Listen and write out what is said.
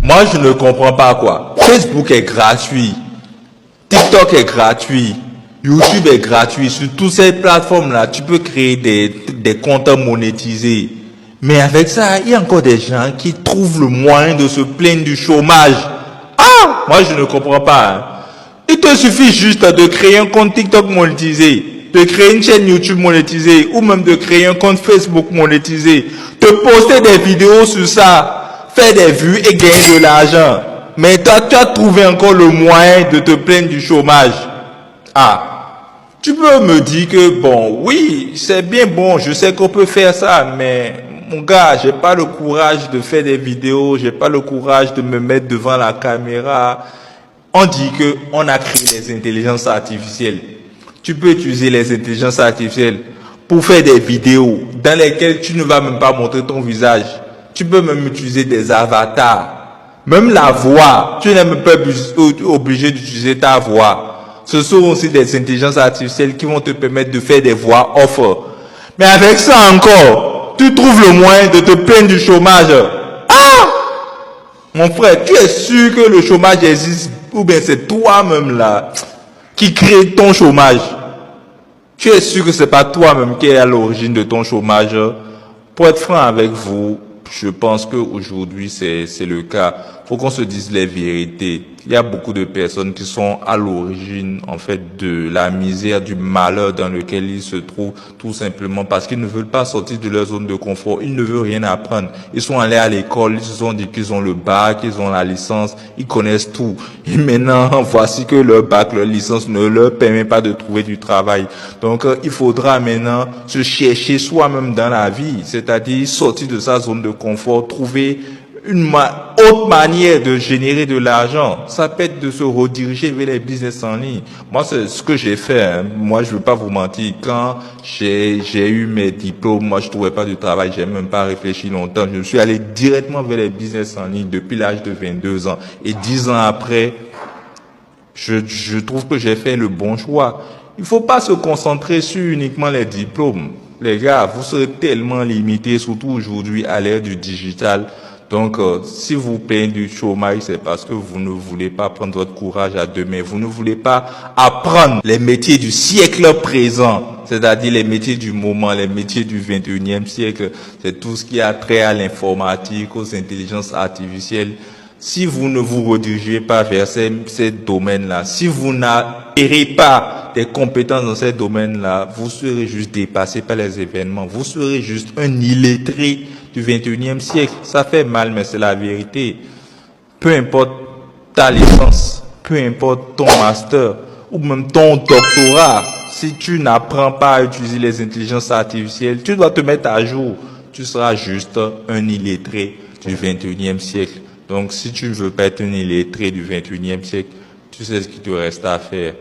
Moi, je ne comprends pas quoi. Facebook est gratuit. TikTok est gratuit. YouTube est gratuit. Sur toutes ces plateformes-là, tu peux créer des comptes monétisés. Mais avec ça, il y a encore des gens qui trouvent le moyen de se plaindre du chômage. Ah! Moi, je ne comprends pas. Hein. Il te suffit juste de créer un compte TikTok monétisé, de créer une chaîne YouTube monétisée, ou même de créer un compte Facebook monétisé, de poster des vidéos sur ça, faire des vues et gagner de l'argent. Mais toi, tu as trouvé encore le moyen de te plaindre du chômage. Ah, tu peux me dire que, bon, oui, c'est bien bon, je sais qu'on peut faire ça, mais mon gars, j'ai pas le courage de faire des vidéos, j'ai pas le courage de me mettre devant la caméra. On dit que on a créé les intelligences artificielles. Tu peux utiliser les intelligences artificielles pour faire des vidéos dans lesquelles tu ne vas même pas montrer ton visage. Tu peux même utiliser des avatars. Même la voix, tu n'es même pas obligé d'utiliser ta voix. Ce sont aussi des intelligences artificielles qui vont te permettre de faire des voix off. Mais avec ça encore, tu trouves le moyen de te plaindre du chômage. Ah! Mon frère, tu es sûr que le chômage existe ou bien c'est toi-même là qui crée ton chômage? Tu es sûr que c'est pas toi-même qui est à l'origine de ton chômage? Pour être franc avec vous, je pense qu'aujourd'hui c'est le cas. Faut qu'on se dise les vérités. Il y a beaucoup de personnes qui sont à l'origine, en fait, de la misère, du malheur dans lequel ils se trouvent, tout simplement parce qu'ils ne veulent pas sortir de leur zone de confort. Ils ne veulent rien apprendre. Ils sont allés à l'école, ils se sont dit qu'ils ont le bac, qu'ils ont la licence, ils connaissent tout. Et maintenant, voici que leur bac, leur licence ne leur permet pas de trouver du travail. Donc, il faudra maintenant se chercher soi-même dans la vie, c'est-à-dire sortir de sa zone de confort, trouver une autre manière de générer de l'argent. Ça peut être de se rediriger vers les business en ligne. Moi, c'est ce que j'ai fait. Hein. Moi, je veux pas vous mentir. Quand j'ai eu mes diplômes, moi, je trouvais pas de travail. J'ai même pas réfléchi longtemps. Je suis allé directement vers les business en ligne depuis l'âge de 22 ans. Et 10 ans après, je trouve que j'ai fait le bon choix. Il faut pas se concentrer sur uniquement les diplômes. Les gars, vous serez tellement limités, surtout aujourd'hui à l'ère du digital. Donc, si vous payez du chômage, c'est parce que vous ne voulez pas prendre votre courage à deux mains. Vous ne voulez pas apprendre les métiers du siècle présent, c'est-à-dire les métiers du moment, les métiers du 21e siècle. C'est tout ce qui a trait à l'informatique, aux intelligences artificielles. Si vous ne vous redirigez pas vers ces domaines-là, si vous n'acquérez pas des compétences dans ces domaines-là, vous serez juste dépassé par les événements. Vous serez juste un illettré du 21e siècle. Ça fait mal, mais c'est la vérité. Peu importe ta licence, peu importe ton master ou même ton doctorat, si tu n'apprends pas à utiliser les intelligences artificielles, tu dois te mettre à jour. Tu seras juste un illettré du 21e siècle. Donc, si tu ne veux pas être un illettré du 21e siècle, tu sais ce qu'il te reste à faire.